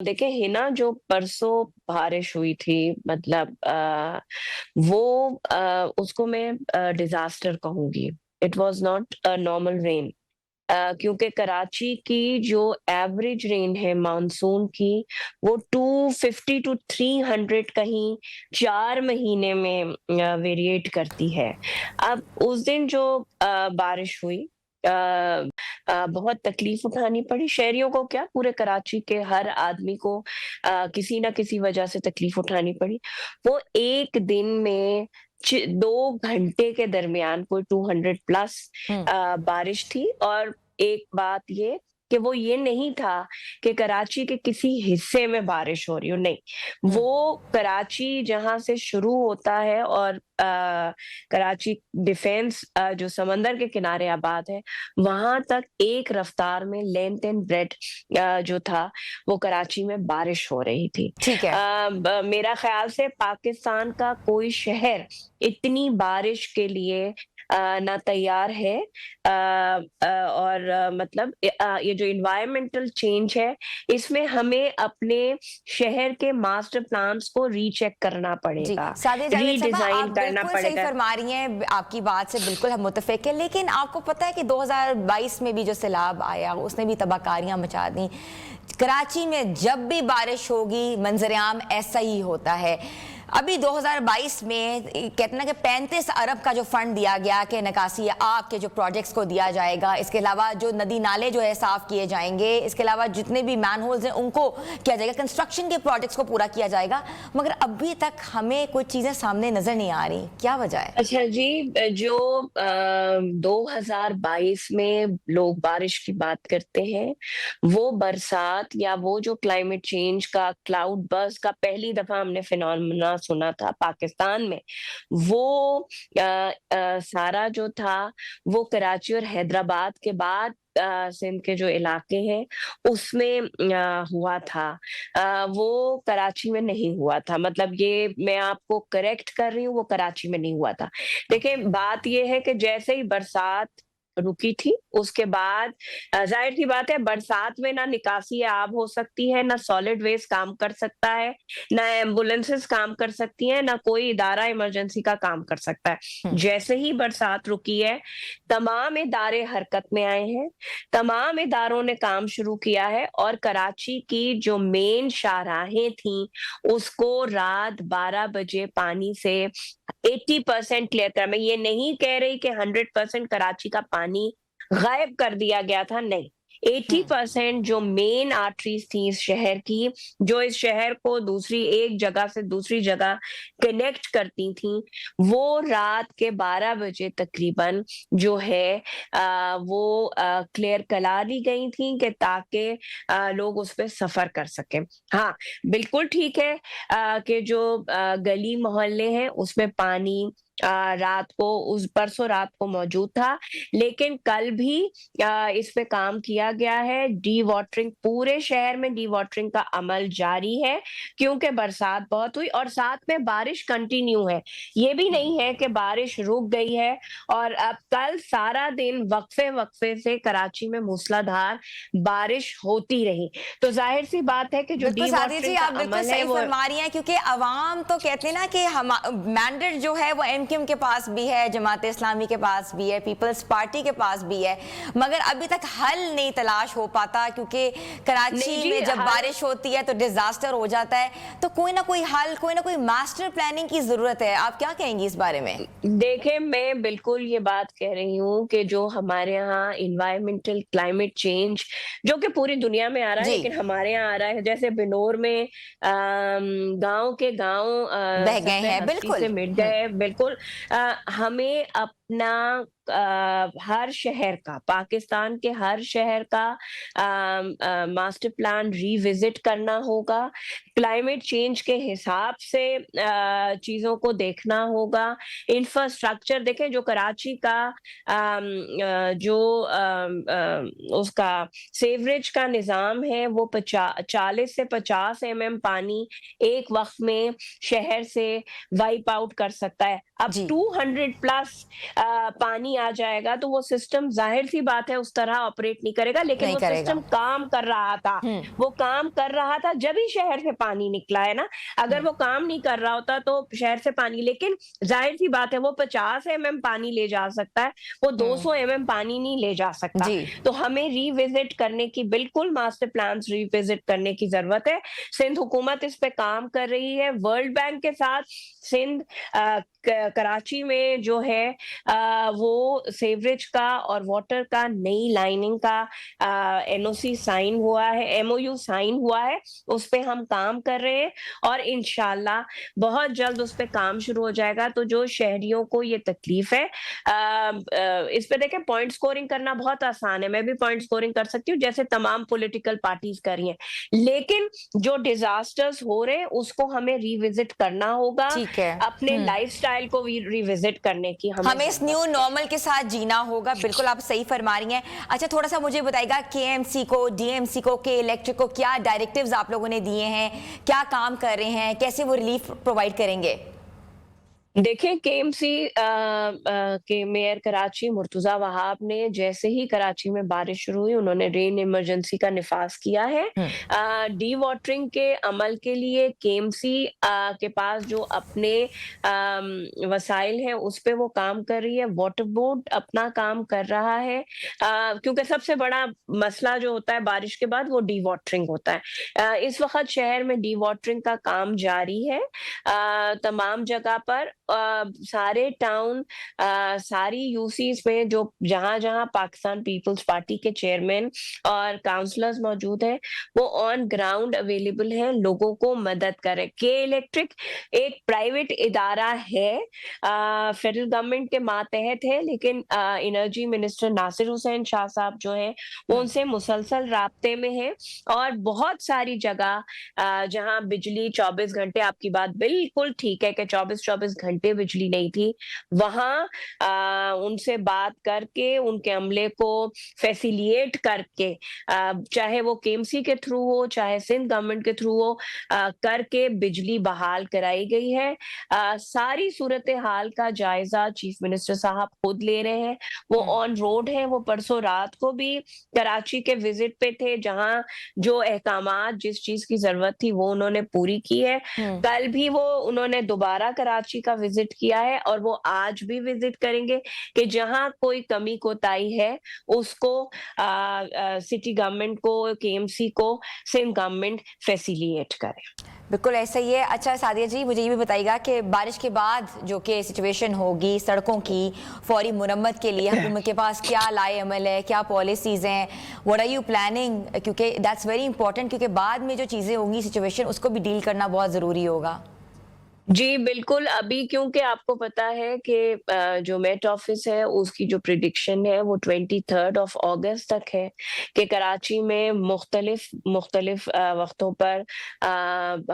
देखिए हिना, जो परसों बारिश हुई थी, मतलब वो उसको मैं डिजास्टर कहूंगी। It was not a normal rain. क्योंकि कराची की जो एवरेज रेन है मानसून की, वो 250 टू 300 कहीं 4 महीने में वेरिएट करती है। अब उस दिन जो बारिश हुई, बहुत तकलीफ उठानी पड़ी शहरियों को, क्या पूरे कराची के हर आदमी को किसी ना किसी वजह से तकलीफ उठानी पड़ी। वो एक दिन में 2 घंटे के दरमियान कोई 200 प्लस हुँ, बारिश थी। और एक बात ये कि वो ये नहीं था कि कराची के किसी हिस्से में बारिश हो रही हो, नहीं। हुँ। वो कराची जहाँ से शुरू होता है, और कराची डिफेंस जो समंदर के किनारे आबाद है, वहां तक एक रफ्तार में लेंथ एंड ब्रेड जो था, वो कराची में बारिश हो रही थी। ठीक है। मेरा ख्याल से पाकिस्तान का कोई शहर इतनी बारिश के लिए ना तैयार है। और मतलब ये जो इन्वायरमेंटल चेंज है, इसमें हमें अपने शहर के मास्टर प्लान्स को रीचेक करना जी, पड़ेगा, सादिया जावेद साहबा आप रीडिजाइन करना बिल्कुल सही पड़ेगा। फरमा रही हैं, आपकी बात से बिल्कुल हम मुत्तफ़िक हैं, लेकिन आपको पता है कि 2022 में भी जो सैलाब आया, उसने भी तबाहकारियाँ मचा दी। कराची में जब भी बारिश होगी, मंज़र-ए-आम ऐसा ही होता है। अभी 2022 में कहते हैं ना कि 35 अरब का जो फंड दिया गया कि निकासी आग के जो प्रोजेक्ट्स को दिया जाएगा, इसके अलावा जो नदी नाले जो है साफ किए जाएंगे, इसके अलावा जितने भी मैनहोल्स हैं उनको किया जाएगा, कंस्ट्रक्शन के प्रोजेक्ट्स को पूरा किया जाएगा, मगर अभी तक हमें कुछ चीजें सामने नजर नहीं आ रही। क्या वजह है? अच्छा जी, जो 2022 में लोग बारिश की बात करते हैं, वो बरसात या वो जो क्लाइमेट चेंज का क्लाउड बर्स्ट का पहली दफा हमने फिनोमेना सुना था पाकिस्तान में, वो सारा जो था, वो कराची और हैदराबाद के बाद सिंध के जो इलाके हैं उसमें हुआ था। वो कराची में नहीं हुआ था। मतलब ये मैं आपको करेक्ट कर रही हूँ, वो कराची में नहीं हुआ था। देखिए, ओके। बात ये है कि जैसे ही बरसात रुकी थी, उसके बाद ज़ाहिर-सी बात है, बरसात में ना निकासी आब हो सकती है, ना सॉलिड वेस्ट काम कर सकता है, ना एम्बुलेंसेस काम कर सकती हैं, ना कोई इदारा इमरजेंसी का काम कर सकता है। हम्म। जैसे ही बरसात रुकी है, तमाम इदारे हरकत में आए हैं, तमाम इदारों ने काम शुरू किया है, और कराची की जो मेन शाहराहें थीं, उसको रात 12 बजे पानी से 80% क्लियर करा। मैं ये नहीं कह रही कि 100% कराची का पानी गायब कर दिया गया था, नहीं। हम्म। 80% जो मेन आर्टरीज थी इस शहर की, जो इस शहर को दूसरी एक जगह से दूसरी जगह कनेक्ट करती थी, वो रात के 12 बजे तकरीबन जो है वो क्लियर करा दी गई थी, कि ताकि लोग उस पे सफर कर सकें। हाँ, बिल्कुल ठीक है कि जो गली मोहल्ले हैं उसमें पानी रात को, उस परसों रात को मौजूद था, लेकिन कल भी इस पे काम किया गया है। डी वाटरिंग, पूरे शहर में डी वाटरिंग का अमल जारी है, क्योंकि बरसात बहुत हुई और साथ में बारिश कंटिन्यू है। ये भी नहीं है कि बारिश रुक गई है। और अब कल सारा दिन वक्फे वक्फे से कराची में मूसलाधार बारिश होती रही। तो जाहिर सी बात है कि जो बिल्कुल डी सादी जी, वाटरिंग का आप बिल्कुल अमल है सही वो। फरमा रही हैं, क्योंकि अवाम तो कहते हैं ना कि हम मैंडेट जो है वो एमक्यूएम के पास भी है, जमात इस्लामी के पास भी है, पीपल्स पार्टी के पास भी है, मगर अभी तक हल नहीं तलाश हो पाता, क्योंकि नहीं कराची जी, में जब हल। बारिश होती है तो डिजास्टर हो जाता है। तो कोई ना कोई हल, कोई ना कोई मास्टर प्लानिंग की जरूरत है। आप क्या कहेंगी इस बारे में? देखिए, मैं बिल्कुल ये बात कह रही हूँ कि जो हमारे यहाँ एनवायरमेंटल क्लाइमेट चेंज, जो कि पूरी दुनिया में आ रहा है, जी। लेकिन हमारे यहाँ आ रहा है, जैसे बिनोर में गाँव के गाँव बह गए सफ़े हैं हस्ती बिल्कुल। से मिट गए, बिल्कुल। हमें अपना हर शहर का, पाकिस्तान के हर शहर का मास्टर प्लान रिविज़िट करना होगा। क्लाइमेट चेंज के हिसाब से चीज़ों को देखना होगा। इंफ्रास्ट्रक्चर देखें, जो कराची का जो उसका सीवरेज का निज़ाम है, वो 40 से 50 एमएम पानी एक वक़्त में शहर से वाइप आउट कर सकता है। अब जी। 200 प्लस पानी आ जाएगा तो वो सिस्टम जाहिर सी बात है उस तरह ऑपरेट नहीं करेगा, लेकिन नहीं वो करेगा। सिस्टम काम कर रहा था। वो काम कर रहा था जब ही शहर से पानी निकला है ना। अगर वो काम नहीं कर रहा होता तो शहर से पानी, लेकिन जाहिर सी बात है वो 50 एमएम पानी ले जा सकता है, वो 200 एमएम पानी नहीं ले जा सकता। जी। तो हमें रिविजिट करने की, बिल्कुल मास्टर प्लान रिविजिट करने की जरूरत है। सिंध हुकूमत इस पे काम कर रही है, वर्ल्ड बैंक के साथ। सिंध कराची में जो है वो सेवरेज का और वाटर का नई लाइनिंग का एनओसी साइन हुआ है, एमओयू साइन हुआ है, उस पे हम काम कर रहे हैं और इंशाल्लाह बहुत जल्द उस पे काम शुरू हो जाएगा। तो जो शहरियों को ये तकलीफ है, इस पे देखें, पॉइंट स्कोरिंग करना बहुत आसान है, मैं भी पॉइंट स्कोरिंग कर सकती हूँ जैसे तमाम पॉलिटिकल पार्टीज कर रही हैं, लेकिन जो डिजास्टर्स हो रहे हैं उसको हमें रिविजिट करना होगा, ठीक है। अपने लाइफस्टाइल को रिविजिट करने की हमें इस न्यू जरूरत है। नॉर्मल के साथ जीना होगा, बिल्कुल आप सही फरमा रही हैं। अच्छा, थोड़ा सा मुझे बताइएगा, केएमसी को, डीएमसी को, के इलेक्ट्रिक को क्या डायरेक्टिव्स आप लोगों ने दिए हैं, क्या काम कर रहे हैं, कैसे वो रिलीफ प्रोवाइड करेंगे? देखिए, केएमसी के मेयर कराची मुर्तजा वहाब ने जैसे ही कराची में बारिश शुरू हुई, उन्होंने रेन इमरजेंसी का निफाज किया है। डी वाटरिंग के अमल के लिए केएमसी के पास जो अपने वसाइल हैं उस पे वो काम कर रही है, वाटर बोर्ड अपना काम कर रहा है, क्योंकि सबसे बड़ा मसला जो होता है बारिश के बाद वो डी वाटरिंग होता है। इस वक्त शहर में डी वाटरिंग का काम जारी है, तमाम जगह पर। सारे टाउन, सारी यूसीज में जो जहां जहां पाकिस्तान पीपल्स पार्टी के चेयरमैन और काउंसलर्स मौजूद हैं, वो ऑन ग्राउंड अवेलेबल हैं, लोगों को मदद करें। के इलेक्ट्रिक एक प्राइवेट इदारा है, फेडरल गवर्नमेंट के मातहत है, लेकिन एनर्जी मिनिस्टर नासिर हुसैन शाह साहब जो हैं वो उनसे मुसलसल राब्ते में है, और बहुत सारी जगह जहां बिजली 24 घंटे, आपकी बात बिल्कुल ठीक है कि 24-24 घंटे बिजली नहीं थी, वहां उनसे बात करके उनके अमले को फैसिलिएट करके, चाहे वो केएमसी के थ्रू हो चाहे सिंध गवर्नमेंट के थ्रू हो, करके बिजली बहाल कराई गई है। सारी सूरत हाल का जायजा चीफ मिनिस्टर साहब खुद ले रहे हैं, वो ऑन रोड है। वो परसों रात को भी कराची के विजिट पे थे, जहां जो अहकामात, जिस चीज की जरूरत थी वो उन्होंने पूरी की है। कल भी वो उन्होंने दोबारा कराची का विजिट किया है और वो आज भी विजिट करेंगे कि जहां कोई कमी कोताही है उसको सिटी गवर्नमेंट को, केएमसी को सिंध गवर्नमेंट फैसिलिएट करे। बिल्कुल ऐसा ही है। अच्छा सादिया जी, मुझे ये भी बताइएगा कि बारिश के बाद जो कि सिचुएशन होगी सड़कों की फौरी मुरम्मत के लिए हुकूमत के पास क्या लाए अमल है, क्या पॉलिसीज़ हैं, व्हाट आर यू प्लानिंग, क्योंकि दैट्स वेरी इंपॉर्टेंट, क्योंकि बाद में जो चीज़ें होंगी सिचुएशन उसको भी डील करना बहुत ज़रूरी होगा। जी, बिल्कुल। अभी क्योंकि आपको पता है कि जो मेट ऑफिस है उसकी जो प्रिडिक्शन है वो 23 अगस्त तक है कि कराची में मुख्तलिफ वक्तों पर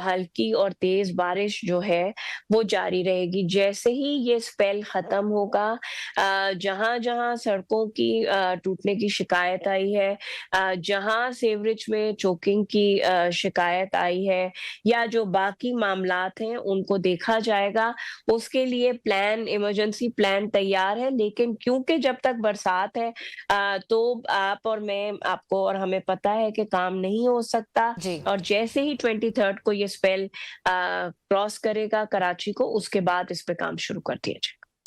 हल्की और तेज बारिश जो है वो जारी रहेगी। जैसे ही ये स्पेल खत्म होगा, जहां जहां सड़कों की टूटने की शिकायत आई है, जहां सेवरेज में चोकिंग की शिकायत आई है, या जो बाकी मामलात हैं उनको देखा जाएगा। उसके लिए प्लान, इमरजेंसी प्लान तैयार है, लेकिन क्योंकि जब तक बरसात है तो आप और मैं, आपको और हमें पता है कि काम नहीं हो सकता। जी। और जैसे ही 23 को ये स्पेल क्रॉस करेगा कराची को, उसके बाद इस पे काम शुरू कर दिया जाएगा।